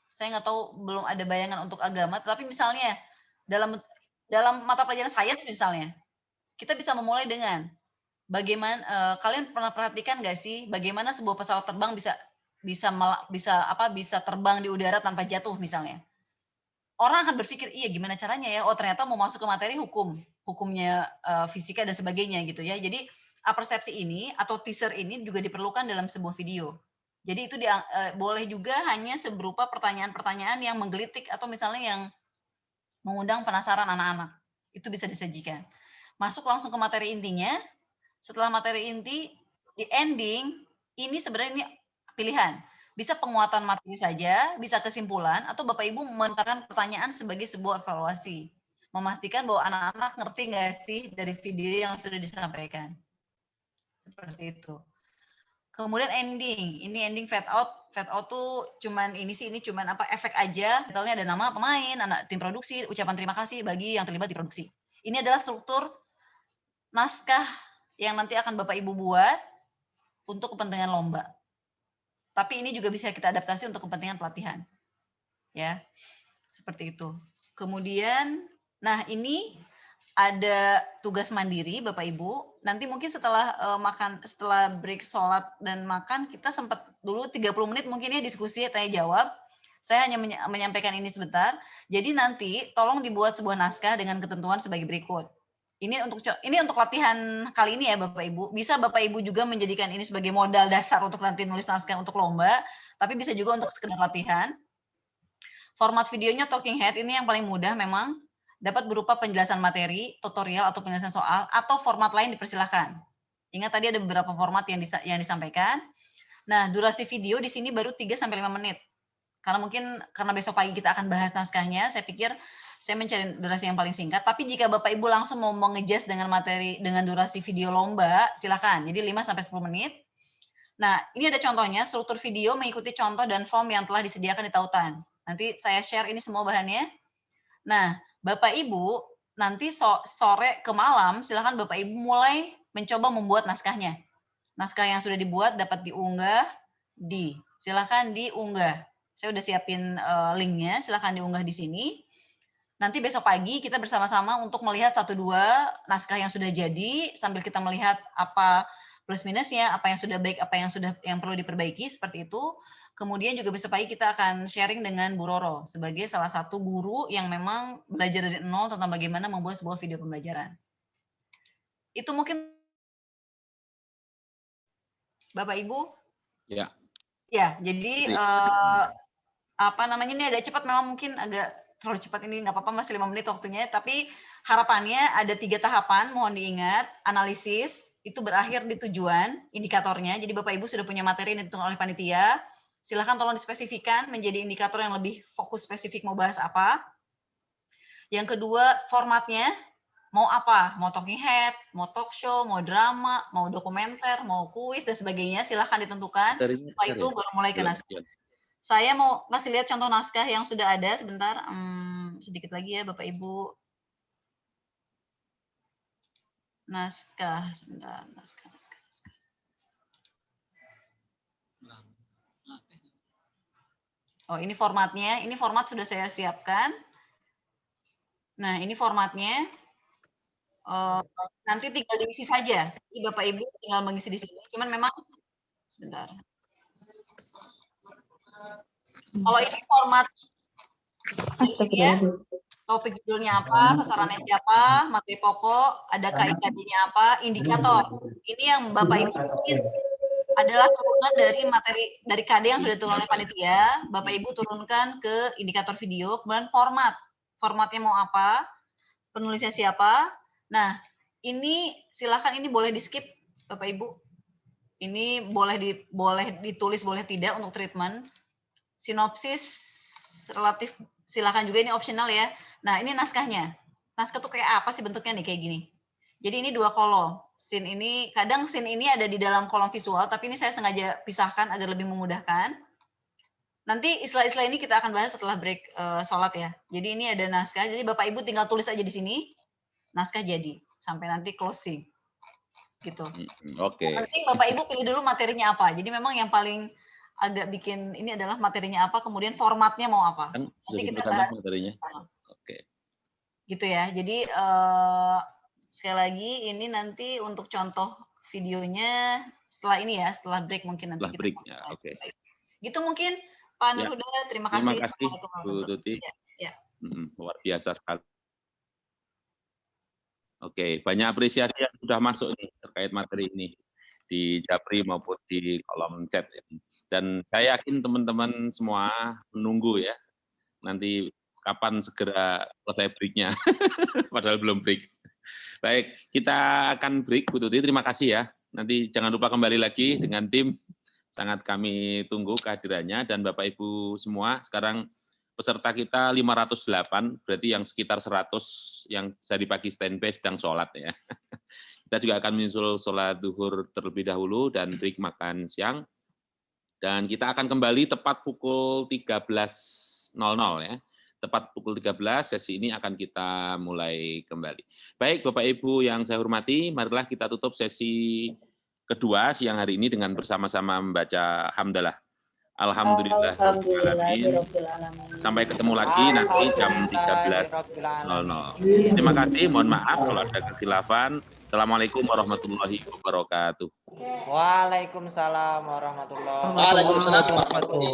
saya nggak tahu, belum ada bayangan untuk agama, tapi misalnya dalam mata pelajaran sains misalnya kita bisa memulai dengan bagaimana kalian pernah perhatikan nggak sih bagaimana sebuah pesawat terbang bisa terbang di udara tanpa jatuh misalnya. Orang akan berpikir, iya gimana caranya ya? Oh ternyata mau masuk ke materi hukumnya fisika dan sebagainya gitu ya. Jadi apersepsi ini atau teaser ini juga diperlukan dalam sebuah video. Jadi itu boleh juga hanya berupa pertanyaan-pertanyaan yang menggelitik atau misalnya yang mengundang penasaran anak-anak. Itu bisa disajikan. Masuk langsung ke materi intinya. Setelah materi inti, di ending, ini sebenarnya ini pilihan. Bisa penguatan materi saja, bisa kesimpulan, atau Bapak Ibu menentukan pertanyaan sebagai sebuah evaluasi. Memastikan bahwa anak-anak ngerti nggak sih dari video yang sudah disampaikan. Seperti itu. Kemudian ending. Ini ending fade out. Fade out tuh cuman ini cuman efek aja. Misalnya ada nama pemain, anak tim produksi, ucapan terima kasih bagi yang terlibat di produksi. Ini adalah struktur naskah yang nanti akan Bapak Ibu buat untuk kepentingan lomba. Tapi ini juga bisa kita adaptasi untuk kepentingan pelatihan. Ya. Seperti itu. Kemudian ini ada tugas mandiri Bapak Ibu. Nanti mungkin setelah setelah break sholat dan makan, kita sempat dulu 30 menit mungkin ya diskusi tanya jawab. Saya hanya menyampaikan ini sebentar. Jadi nanti tolong dibuat sebuah naskah dengan ketentuan sebagai berikut. Ini untuk latihan kali ini ya Bapak Ibu. Bisa Bapak Ibu juga menjadikan ini sebagai modal dasar untuk nanti nulis naskah untuk lomba, tapi bisa juga untuk sekedar latihan. Format videonya talking head ini yang paling mudah memang, dapat berupa penjelasan materi, tutorial atau penjelasan soal, atau format lain dipersilahkan. Ingat tadi ada beberapa format yang disampaikan. Nah, durasi video di sini baru 3-5 menit. Karena besok pagi kita akan bahas naskahnya, saya pikir saya mencari durasi yang paling singkat. Tapi jika Bapak Ibu langsung mau mengejas dengan materi dengan durasi video lomba, silakan. Jadi 5-10 menit. Nah, ini ada contohnya, struktur video mengikuti contoh dan form yang telah disediakan di tautan. Nanti saya share ini semua bahannya. Nah, Bapak Ibu nanti sore ke malam silakan Bapak Ibu mulai mencoba membuat naskahnya. Naskah yang sudah dibuat dapat diunggah silakan diunggah. Saya udah siapin linknya, silakan diunggah di sini. Nanti besok pagi kita bersama-sama untuk melihat 1-2 naskah yang sudah jadi sambil kita melihat apa plus minusnya, apa yang sudah baik, apa yang perlu diperbaiki seperti itu. Kemudian juga besok pagi kita akan sharing dengan Bu Roro sebagai salah satu guru yang memang belajar dari nol tentang bagaimana membuat sebuah video pembelajaran. Itu mungkin Bapak Ibu? Ya. Ya, jadi ini agak cepat, memang mungkin agak terlalu cepat, ini nggak apa-apa, masih 5 menit waktunya, tapi harapannya ada 3 tahapan, mohon diingat. Analisis, itu berakhir di tujuan, indikatornya, jadi Bapak Ibu sudah punya materi yang ditentukan oleh panitia, silakan tolong dispesifikan menjadi indikator yang lebih fokus spesifik mau bahas apa. Yang kedua, formatnya, mau apa? Mau talking head, mau talk show, mau drama, mau dokumenter, mau kuis, dan sebagainya, silakan ditentukan. Setelah itu baru mulai ke naskah. Saya mau kasih lihat contoh naskah yang sudah ada, sebentar, sedikit lagi ya Bapak Ibu. Naskah, sebentar, naskah. Oh, ini formatnya, ini format sudah saya siapkan. Nah, ini formatnya. Nanti tinggal diisi saja. Jadi Bapak Ibu tinggal mengisi di sini. Cuman memang, sebentar. Kalau ini format topik judulnya apa, sasarannya siapa, materi pokok, ada KIKD-nya apa, indikator. Ini yang Bapak Ibu mungkin adalah turunan dari materi dari KD yang sudah diturunkan oleh panitia. Bapak Ibu turunkan ke indikator video, kemudian formatnya mau apa, penulisnya siapa. Nah, ini silakan, ini boleh di skip Bapak Ibu. Ini boleh ditulis, boleh tidak untuk treatment. Sinopsis relatif silakan juga, ini optional ya. Nah, ini naskahnya. Naskah tuh kayak apa sih bentuknya nih, kayak gini. Jadi ini 2 kolom. Kadang scene ini ada di dalam kolom visual, tapi ini saya sengaja pisahkan agar lebih memudahkan. Nanti istilah-istilah ini kita akan bahas setelah break sholat ya. Jadi ini ada naskah, jadi Bapak Ibu tinggal tulis aja di sini, naskah jadi, sampai nanti closing. Gitu. Oke. Nanti Bapak Ibu pilih dulu materinya apa. Jadi memang yang paling agak bikin ini adalah materinya apa, kemudian formatnya mau apa. Nanti kita bahas materinya. Oke. Gitu ya. Jadi sekali lagi ini nanti untuk contoh videonya setelah ini ya, setelah break mungkin nanti. Setelah break ya, oke. Gitu mungkin Pak Nurhuda, terima kasih. Terima kasih Bu Tuti. Ya. Luar biasa sekali. Oke, banyak apresiasi yang sudah masuk nih terkait materi ini di Japri maupun di kolom chat. Dan saya yakin teman-teman semua menunggu ya, nanti kapan segera selesai break-nya, padahal belum break. Baik, kita akan break, Bu Tuti, terima kasih ya. Nanti jangan lupa kembali lagi dengan tim, sangat kami tunggu kehadirannya, dan Bapak Ibu semua, sekarang peserta kita 508, berarti yang sekitar 100 yang dari pagi standby sedang sholat ya. Kita juga akan menyusul sholat duhur terlebih dahulu dan break makan siang. Dan kita akan kembali tepat pukul 13.00 ya. Tepat pukul 13, sesi ini akan kita mulai kembali. Baik Bapak Ibu yang saya hormati, marilah kita tutup sesi kedua siang hari ini dengan bersama-sama membaca hamdalah. Alhamdulillah. Sampai ketemu lagi nanti jam 13.00. Terima kasih, mohon maaf kalau ada kekhilafan. Assalamualaikum warahmatullahi wabarakatuh. Waalaikumsalam warahmatullahi wabarakatuh.